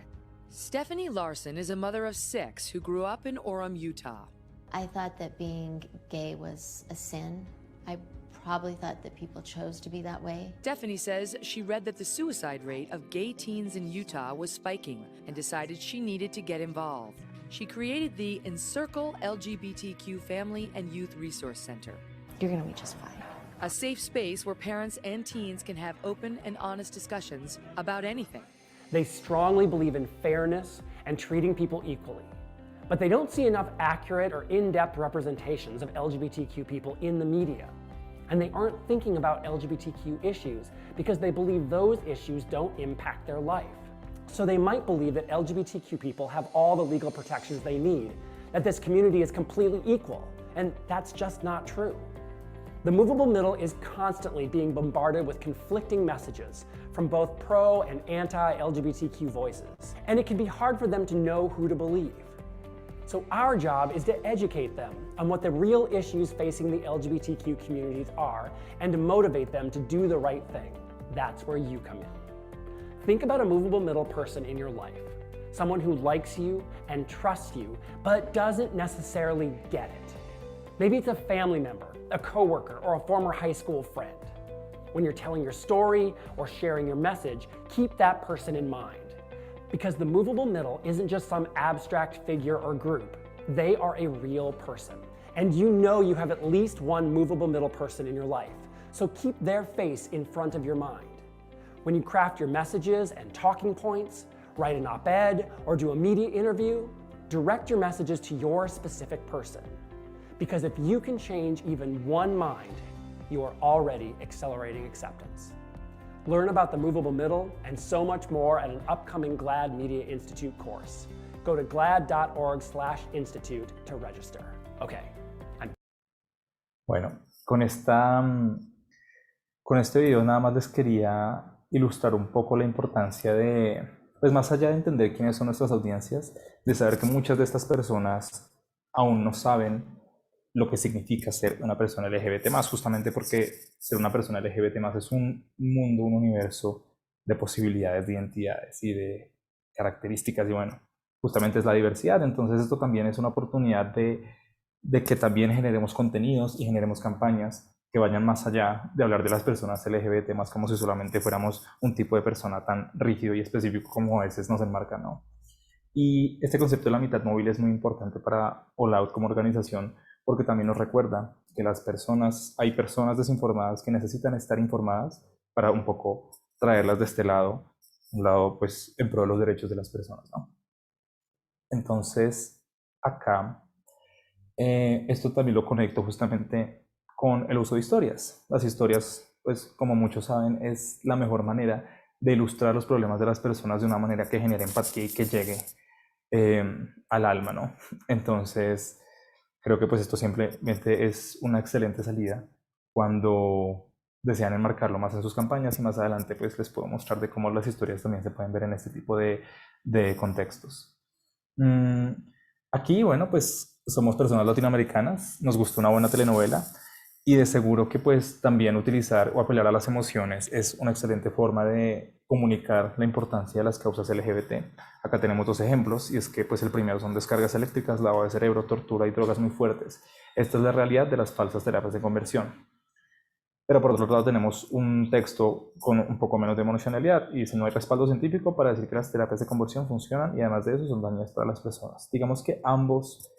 Stephanie Larson is a mother of 6 who grew up in Orem, Utah. I thought that being gay was a sin. I probably thought that people chose to be that way. Stephanie says she read that the suicide rate of gay teens in Utah was spiking and decided she needed to get involved. She created the Encircle LGBTQ Family and Youth Resource Center. You're gonna be just fine. A safe space where parents and teens can have open and honest discussions about anything. They strongly believe in fairness and treating people equally. But they don't see enough accurate or in-depth representations of LGBTQ people in the media. And they aren't thinking about LGBTQ issues because they believe those issues don't impact their life. So they might believe that LGBTQ people have all the legal protections they need, that this community is completely equal, and that's just not true. The movable middle is constantly being bombarded with conflicting messages from both pro and anti-LGBTQ voices, and it can be hard for them to know who to believe. So our job is to educate them on what the real issues facing the LGBTQ communities are and to motivate them to do the right thing. That's where you come in. Think about a movable middle person in your life, someone who likes you and trusts you, but doesn't necessarily get it. Maybe it's a family member, a coworker, or a former high school friend. When you're telling your story or sharing your message, keep that person in mind. Because the movable middle isn't just some abstract figure or group. They are a real person. And you know you have at least one movable middle person in your life, so keep their face in front of your mind. When you craft your messages and talking points, write an op-ed, or do a media interview, direct your messages to your specific person. Because if you can change even one mind, you are already accelerating acceptance. Learn about the movable middle and so much more at an upcoming GLAAD Media Institute course. Go to glaad.org/institute to register. Okay. Bueno, con este video nada más les quería ilustrar un poco la importancia de, pues más allá de entender quiénes son nuestras audiencias, de saber que muchas de estas personas aún no saben lo que significa ser una persona LGBT+, justamente porque ser una persona LGBT+, es un mundo, un universo de posibilidades, de identidades y de características, y bueno, justamente es la diversidad. Entonces esto también es una oportunidad de que también generemos contenidos y generemos campañas que vayan más allá de hablar de las personas LGBT+, como si solamente fuéramos un tipo de persona tan rígido y específico como a veces nos enmarcan, ¿no? Y este concepto de la mitad móvil es muy importante para All Out como organización, porque también nos recuerda que hay personas desinformadas que necesitan estar informadas para un poco traerlas de este lado, un lado pues en pro de los derechos de las personas, ¿no? Entonces, acá, esto también lo conecto justamente con el uso de historias. Las historias, pues como muchos saben, es la mejor manera de ilustrar los problemas de las personas de una manera que genere empatía y que llegue al alma, ¿no? Entonces, creo que pues esto simplemente es una excelente salida cuando desean enmarcarlo más en sus campañas y más adelante pues les puedo mostrar de cómo las historias también se pueden ver en este tipo de contextos. Aquí, bueno, pues somos personas latinoamericanas, nos gusta una buena telenovela y de seguro que pues también utilizar o apelar a las emociones es una excelente forma de comunicar la importancia de las causas LGBT. Acá tenemos dos ejemplos y es que pues el primero son descargas eléctricas, lavado de cerebro, tortura y drogas muy fuertes. Esta es la realidad de las falsas terapias de conversión. Pero por otro lado tenemos un texto con un poco menos de emocionalidad y dice no hay respaldo científico para decir que las terapias de conversión funcionan y además de eso son dañinas para las personas. Digamos que ambos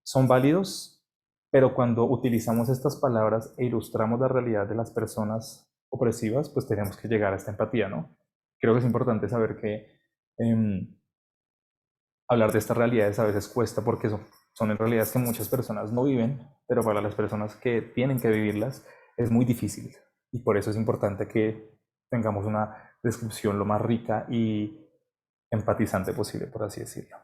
son válidos, pero cuando utilizamos estas palabras e ilustramos la realidad de las personas opresivas, pues tenemos que llegar a esta empatía, ¿no? Creo que es importante saber que hablar de estas realidades a veces cuesta porque son en realidades que muchas personas no viven, pero para las personas que tienen que vivirlas es muy difícil. Y por eso es importante que tengamos una descripción lo más rica y empatizante posible, por así decirlo.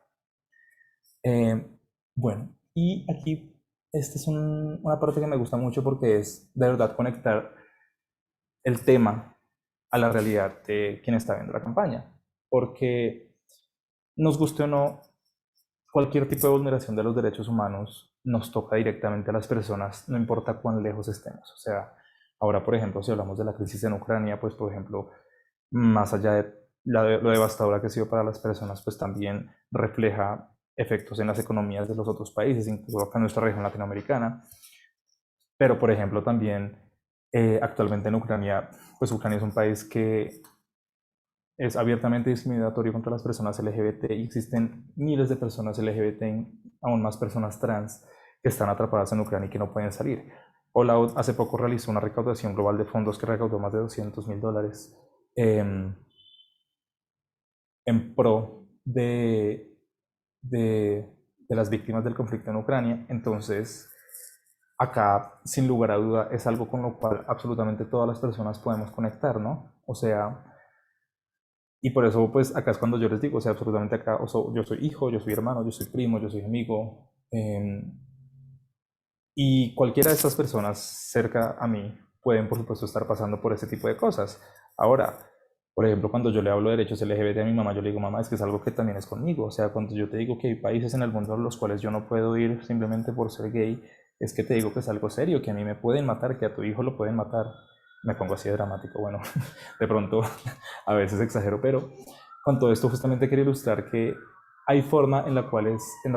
Bueno, y aquí esta es una parte que me gusta mucho porque es de verdad conectar el tema a la realidad de quien está viendo la campaña. Porque nos guste o no, cualquier tipo de vulneración de los derechos humanos nos toca directamente a las personas, no importa cuán lejos estemos. O sea, ahora, por ejemplo, si hablamos de la crisis en Ucrania, pues, por ejemplo, más allá de lo devastadora que ha sido para las personas, pues también refleja efectos en las economías de los otros países, incluso acá en nuestra región latinoamericana. Pero, por ejemplo, también actualmente en Ucrania, pues Ucrania es un país que es abiertamente discriminatorio contra las personas LGBT y existen miles de personas LGBT, aún más personas trans, que están atrapadas en Ucrania y que no pueden salir. OLAUD hace poco realizó una recaudación global de fondos que recaudó más de $200,000 en pro de las víctimas del conflicto en Ucrania. Entonces, acá, sin lugar a duda, es algo con lo cual absolutamente todas las personas podemos conectar, ¿no? O sea, y por eso, pues, acá es cuando yo les digo, o sea, absolutamente acá, o sea, yo soy hijo, yo soy hermano, yo soy primo, yo soy amigo, y cualquiera de estas personas cerca a mí pueden, por supuesto, estar pasando por ese tipo de cosas. Ahora, por ejemplo, cuando yo le hablo de derechos LGBT a mi mamá, yo le digo, mamá, es que es algo que también es conmigo. O sea, cuando yo te digo que hay países en el mundo a los cuales yo no puedo ir simplemente por ser gay, es que te digo que es algo serio, que a mí me pueden matar, que a tu hijo lo pueden matar. Me pongo así de dramático, bueno, de pronto a veces exagero, pero con todo esto justamente quiero ilustrar que hay forma en las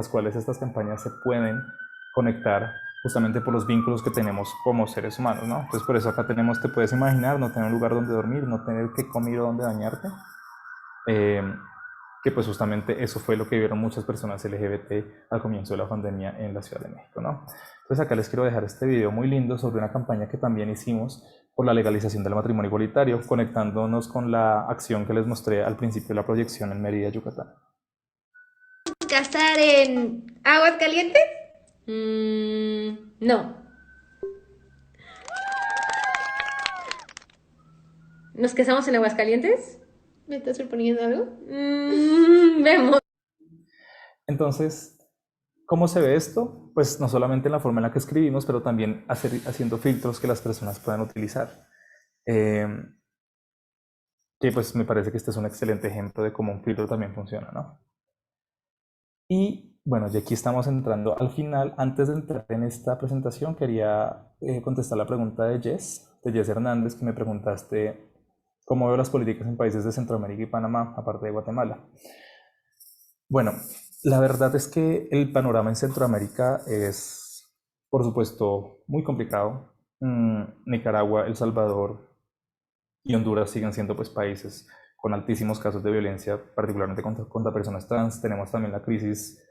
cuales estas campañas se pueden conectar justamente por los vínculos que tenemos como seres humanos, ¿no? Entonces por eso acá tenemos, te puedes imaginar, no tener un lugar donde dormir, no tener que comer o donde bañarte, que pues justamente eso fue lo que vieron muchas personas LGBT al comienzo de la pandemia en la Ciudad de México, ¿no? Entonces acá les quiero dejar este video muy lindo sobre una campaña que también hicimos por la legalización del matrimonio igualitario, conectándonos con la acción que les mostré al principio de la proyección en Mérida, Yucatán. ¿Casar en Aguascalientes? No. ¿Nos casamos en Aguascalientes? ¿Me estás proponiendo algo? Vemos. Entonces, ¿cómo se ve esto? Pues no solamente en la forma en la que escribimos, pero también haciendo filtros que las personas puedan utilizar. Que pues me parece que este es un excelente ejemplo de cómo un filtro también funciona, ¿no? Y bueno, ya aquí estamos entrando al final. Antes de entrar en esta presentación, quería contestar la pregunta de Jess Hernández, que me preguntaste cómo veo las políticas en países de Centroamérica y Panamá, aparte de Guatemala. Bueno, la verdad es que el panorama en Centroamérica es, por supuesto, muy complicado. Nicaragua, El Salvador y Honduras siguen siendo pues países con altísimos casos de violencia, particularmente contra personas trans. Tenemos también la crisis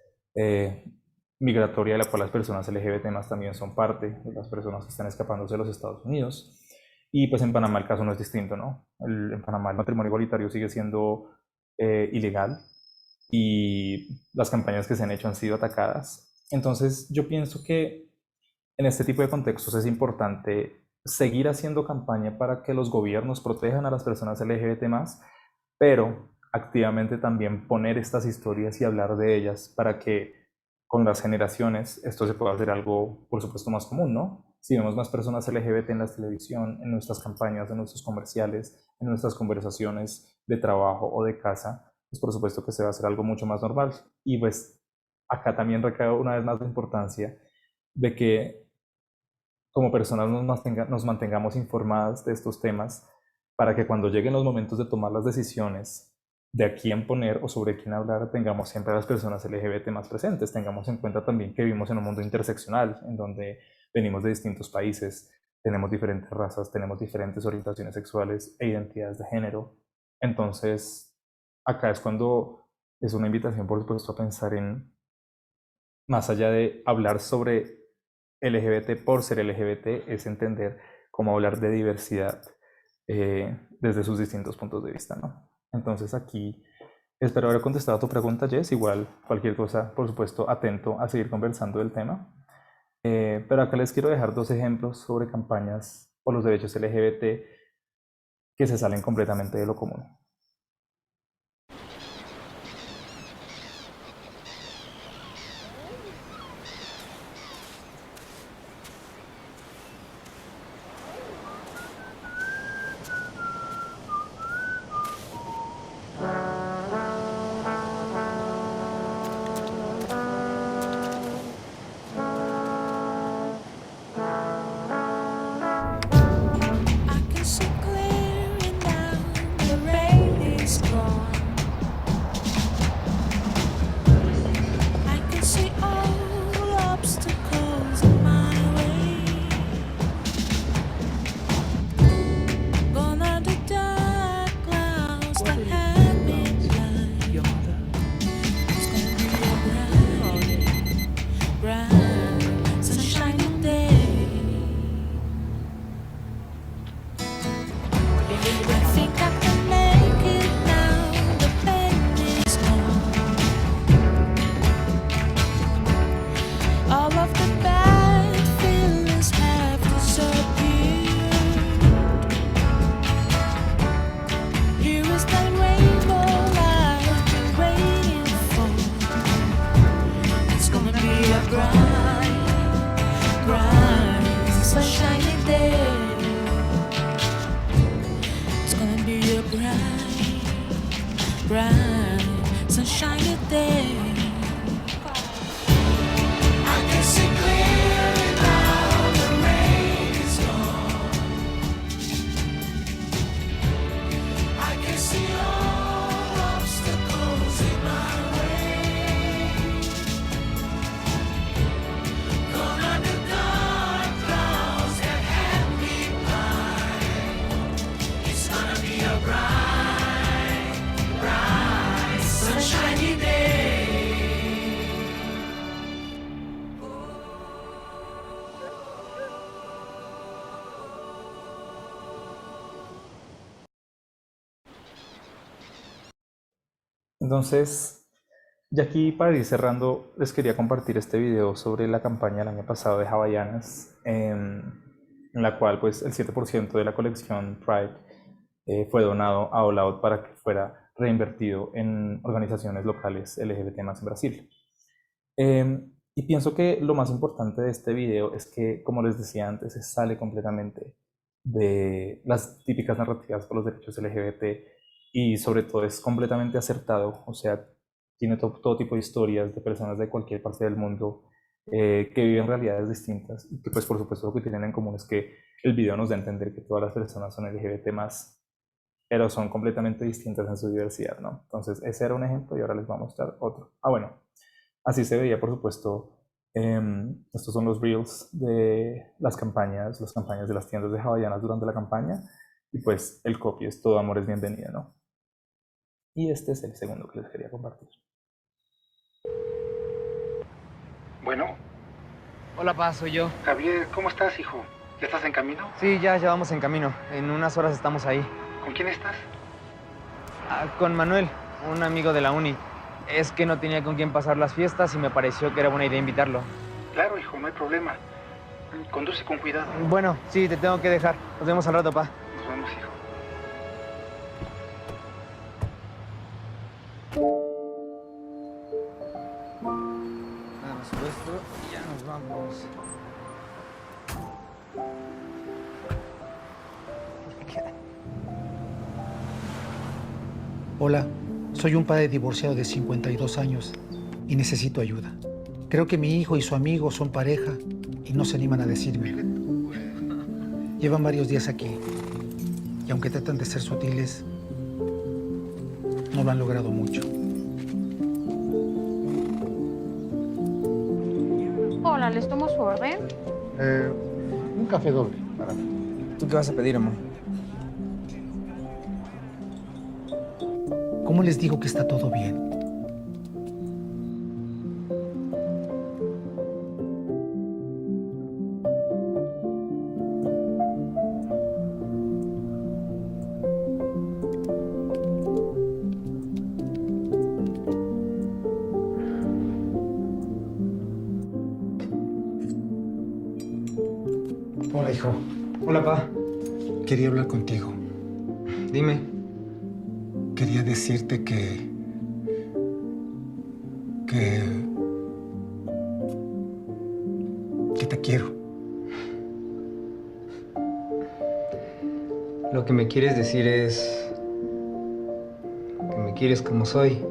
migratoria de la cual las personas LGBT más también son parte de las personas que están escapándose de los Estados Unidos. Y pues en Panamá el caso no es distinto, ¿no? En Panamá el matrimonio igualitario sigue siendo ilegal y las campañas que se han hecho han sido atacadas. Entonces yo pienso que en este tipo de contextos es importante seguir haciendo campaña para que los gobiernos protejan a las personas LGBT más, pero activamente también poner estas historias y hablar de ellas para que con las generaciones esto se pueda hacer algo, por supuesto, más común, ¿no? si vemos más personas LGBT en la televisión, en nuestras campañas, en nuestros comerciales, en nuestras conversaciones de trabajo o de casa, pues por supuesto que se va a hacer algo mucho más normal. Y pues acá también recae una vez más la importancia de que como personas nos mantengamos informadas de estos temas para que cuando lleguen los momentos de tomar las decisiones de a quién poner o sobre quién hablar, tengamos siempre a las personas LGBT más presentes. Tengamos en cuenta también que vivimos en un mundo interseccional, en donde venimos de distintos países, tenemos diferentes razas, tenemos diferentes orientaciones sexuales e identidades de género. Entonces, acá es cuando es una invitación, por supuesto, a pensar en, más allá de hablar sobre LGBT por ser LGBT, es entender cómo hablar de diversidad desde sus distintos puntos de vista, ¿no? Entonces aquí espero haber contestado a tu pregunta, Jess. Igual cualquier cosa, por supuesto, atento a seguir conversando del tema. Pero acá les quiero dejar 2 ejemplos sobre campañas por los derechos LGBT que se salen completamente de lo común. Entonces, y aquí para ir cerrando, les quería compartir este video sobre la campaña del año pasado de Havaianas, en la cual pues el 7% de la colección Pride fue donado a All Out para que fuera reinvertido en organizaciones locales LGBT más en Brasil. Y pienso que lo más importante de este video es que, como les decía antes, se sale completamente de las típicas narrativas por los derechos LGBT y sobre todo es completamente acertado, o sea, tiene todo tipo de historias de personas de cualquier parte del mundo que viven realidades distintas y que pues por supuesto lo que tienen en común es que el video nos da a entender que todas las personas son LGBT más, pero son completamente distintas en su diversidad, ¿no? Entonces ese era un ejemplo y ahora les voy a mostrar otro. Bueno, así se veía, por supuesto. Estos son los reels de las campañas de las tiendas de Havaianas durante la campaña. Y pues el copy es todo amor es bienvenido, ¿no? Y este es el segundo que les quería compartir. Bueno. Hola, Paz, soy yo. Javier, ¿cómo estás, hijo? ¿Ya estás en camino? Sí, ya vamos en camino. En unas horas estamos ahí. ¿Con quién estás? Con Manuel, un amigo de la uni. Es que no tenía con quién pasar las fiestas y me pareció que era buena idea invitarlo. Claro, hijo, no hay problema. Conduce con cuidado. Bueno, sí, te tengo que dejar. Nos vemos al rato, pa. Nos vemos, hijo. Damos esto y ya nos vamos. Hola, soy un padre divorciado de 52 años y necesito ayuda. Creo que mi hijo y su amigo son pareja y no se animan a decirme. Llevan varios días aquí y aunque tratan de ser sutiles, no lo han logrado mucho. Hola, ¿les tomo su orden? Un café doble para mí. ¿Tú qué vas a pedir, amor? ¿Cómo les digo que está todo bien? Hola, hijo. Hola, pa. Quería hablar contigo. Dime. Quería decirte que te quiero. Lo que me quieres decir es que me quieres como soy.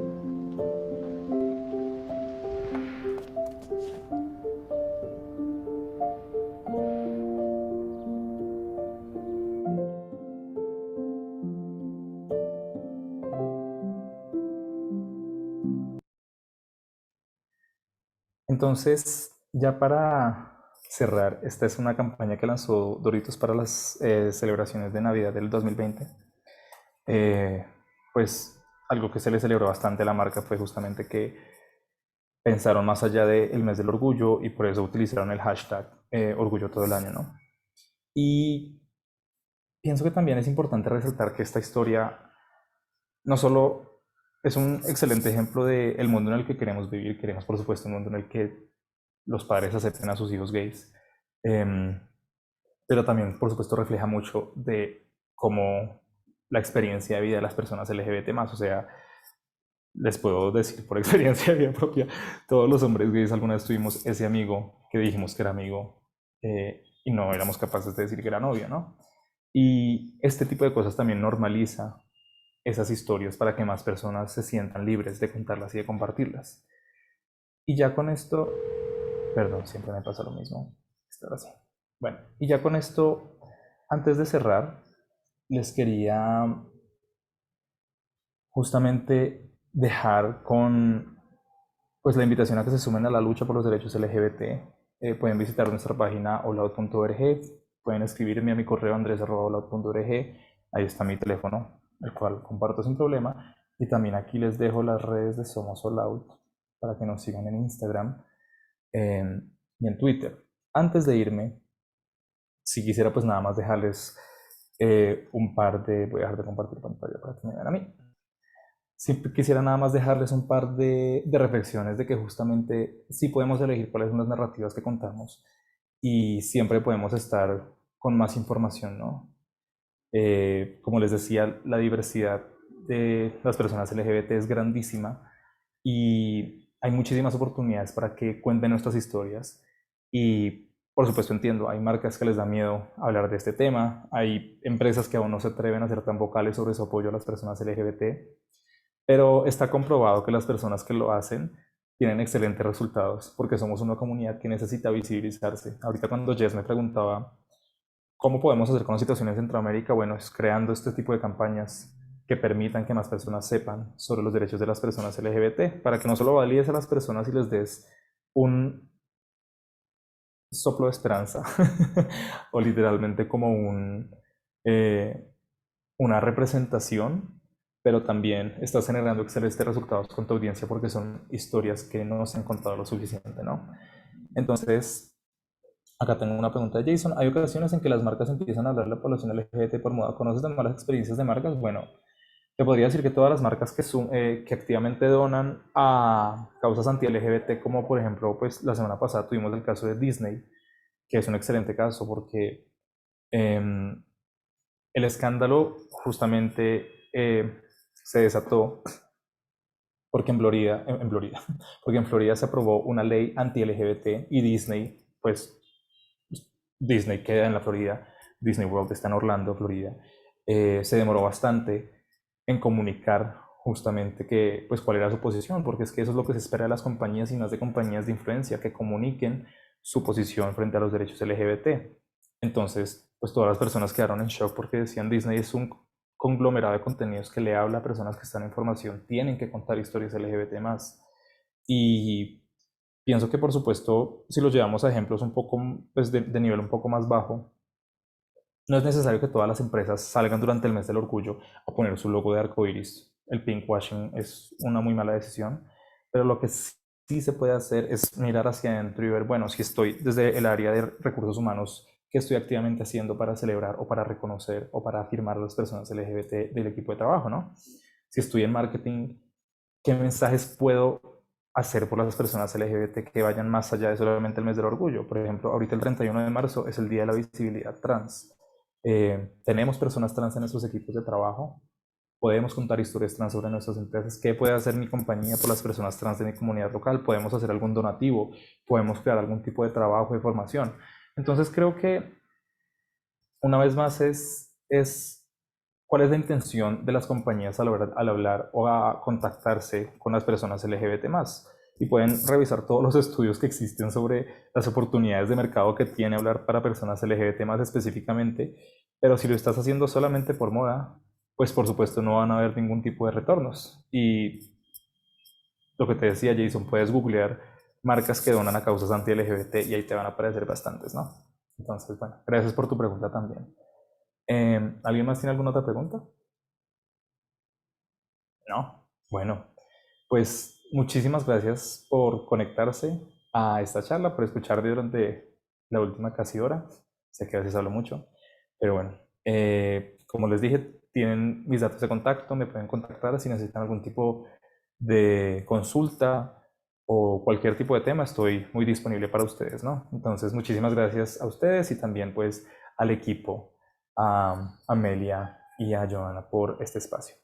Entonces, ya para cerrar, esta es una campaña que lanzó Doritos para las celebraciones de Navidad del 2020. Pues algo que se le celebró bastante a la marca fue justamente que pensaron más allá del mes del orgullo y por eso utilizaron el hashtag orgullo todo el año, ¿no? Y pienso que también es importante resaltar que esta historia no solo es un excelente ejemplo del mundo en el que queremos vivir, queremos por supuesto un mundo en el que los padres acepten a sus hijos gays, pero también por supuesto refleja mucho de cómo la experiencia de vida de las personas LGBT más, o sea, les puedo decir por experiencia de vida propia, todos los hombres gays alguna vez tuvimos ese amigo que dijimos que era amigo y no éramos capaces de decir que era novio, ¿no? Y este tipo de cosas también normaliza esas historias para que más personas se sientan libres de contarlas y de compartirlas. Y ya con esto, perdón, siempre me pasa lo mismo. Ahora sí. Bueno, y ya con esto, antes de cerrar, les quería justamente dejar con pues la invitación a que se sumen a la lucha por los derechos LGBT. Pueden visitar nuestra página olaut.org, pueden escribirme a mi correo andres@olaut.org, ahí está mi teléfono, el cual comparto sin problema, y también aquí les dejo las redes de Somos Olaut para que nos sigan en Instagram y en Twitter. Antes de irme, si quisiera pues nada más dejarles un par de, voy a dejar de compartir pantalla para que me vean a mí. Si quisiera nada más dejarles un par de reflexiones de que justamente sí podemos elegir cuáles son las narrativas que contamos y siempre podemos estar con más información, ¿no? Como les decía, la diversidad de las personas LGBT es grandísima y hay muchísimas oportunidades para que cuenten nuestras historias y por supuesto entiendo, hay marcas que les da miedo hablar de este tema, hay empresas que aún no se atreven a ser tan vocales sobre su apoyo a las personas LGBT, pero está comprobado que las personas que lo hacen tienen excelentes resultados porque somos una comunidad que necesita visibilizarse. Ahorita cuando Jess me preguntaba cómo podemos hacer con la situación en Centroamérica, bueno, es creando este tipo de campañas que permitan que más personas sepan sobre los derechos de las personas LGBT, para que no solo valides a las personas y les des un soplo de esperanza o literalmente como una representación, pero también estás generando excelentes resultados con tu audiencia porque son historias que no se han contado lo suficiente, ¿no? Entonces, acá tengo una pregunta de Jason. ¿Hay ocasiones en que las marcas empiezan a hablar a la población LGBT por moda? ¿Conoces de malas experiencias de marcas? Bueno, te podría decir que todas las marcas que activamente donan a causas anti-LGBT, como por ejemplo, pues la semana pasada tuvimos el caso de Disney, que es un excelente caso porque el escándalo justamente se desató porque porque en Florida se aprobó una ley anti-LGBT y Disney, pues Disney queda en la Florida, Disney World está en Orlando, Florida. Se demoró bastante en comunicar justamente que, pues, cuál era su posición, porque es que eso es lo que se espera de las compañías y más de compañías de influencia, que comuniquen su posición frente a los derechos LGBT. Entonces, pues todas las personas quedaron en shock porque decían Disney es un conglomerado de contenidos que le habla a personas que están en formación, tienen que contar historias LGBT más. Y pienso que por supuesto, si los llevamos a ejemplos un poco, pues de nivel un poco más bajo, no es necesario que todas las empresas salgan durante el mes del orgullo a poner su logo de arcoiris. El pinkwashing es una muy mala decisión, pero lo que sí se puede hacer es mirar hacia adentro y ver, bueno, si estoy desde el área de recursos humanos, ¿qué estoy activamente haciendo para celebrar o para reconocer o para afirmar a las personas LGBT del equipo de trabajo, ¿no? Si estoy en marketing, ¿qué mensajes puedo hacer por las personas LGBT que vayan más allá de solamente el mes del orgullo? Por ejemplo, ahorita el 31 de marzo es el Día de la Visibilidad Trans. Tenemos personas trans en nuestros equipos de trabajo, podemos contar historias trans sobre nuestras empresas. ¿Qué puede hacer mi compañía por las personas trans de mi comunidad local? Podemos hacer algún donativo, podemos crear algún tipo de trabajo de formación. Entonces creo que una vez más es cuál es la intención de las compañías al hablar o a contactarse con las personas LGBT más. Y pueden revisar todos los estudios que existen sobre las oportunidades de mercado que tiene hablar para personas LGBT más específicamente, pero si lo estás haciendo solamente por moda, pues por supuesto no van a haber ningún tipo de retornos. Y lo que te decía Jason, puedes googlear marcas que donan a causas anti-LGBT y ahí te van a aparecer bastantes, ¿no? Entonces, bueno, gracias por tu pregunta también. ¿Alguien más tiene alguna otra pregunta? No. Bueno, pues muchísimas gracias por conectarse a esta charla, por escuchar durante la última casi hora. Sé que a veces hablo mucho, pero bueno, como les dije, tienen mis datos de contacto, me pueden contactar si necesitan algún tipo de consulta o cualquier tipo de tema, estoy muy disponible para ustedes, ¿no? Entonces, muchísimas gracias a ustedes y también pues al equipo, a Amelia y a Joana por este espacio.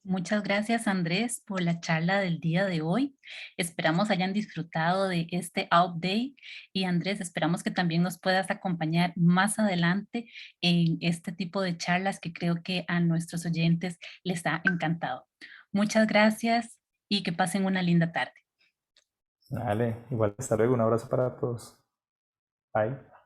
Muchas gracias, Andrés, por la charla del día de hoy. Esperamos hayan disfrutado de este update y Andrés, esperamos que también nos puedas acompañar más adelante en este tipo de charlas que creo que a nuestros oyentes les ha encantado. Muchas gracias y que pasen una linda tarde. Vale, igual hasta luego, un abrazo para todos. Bye.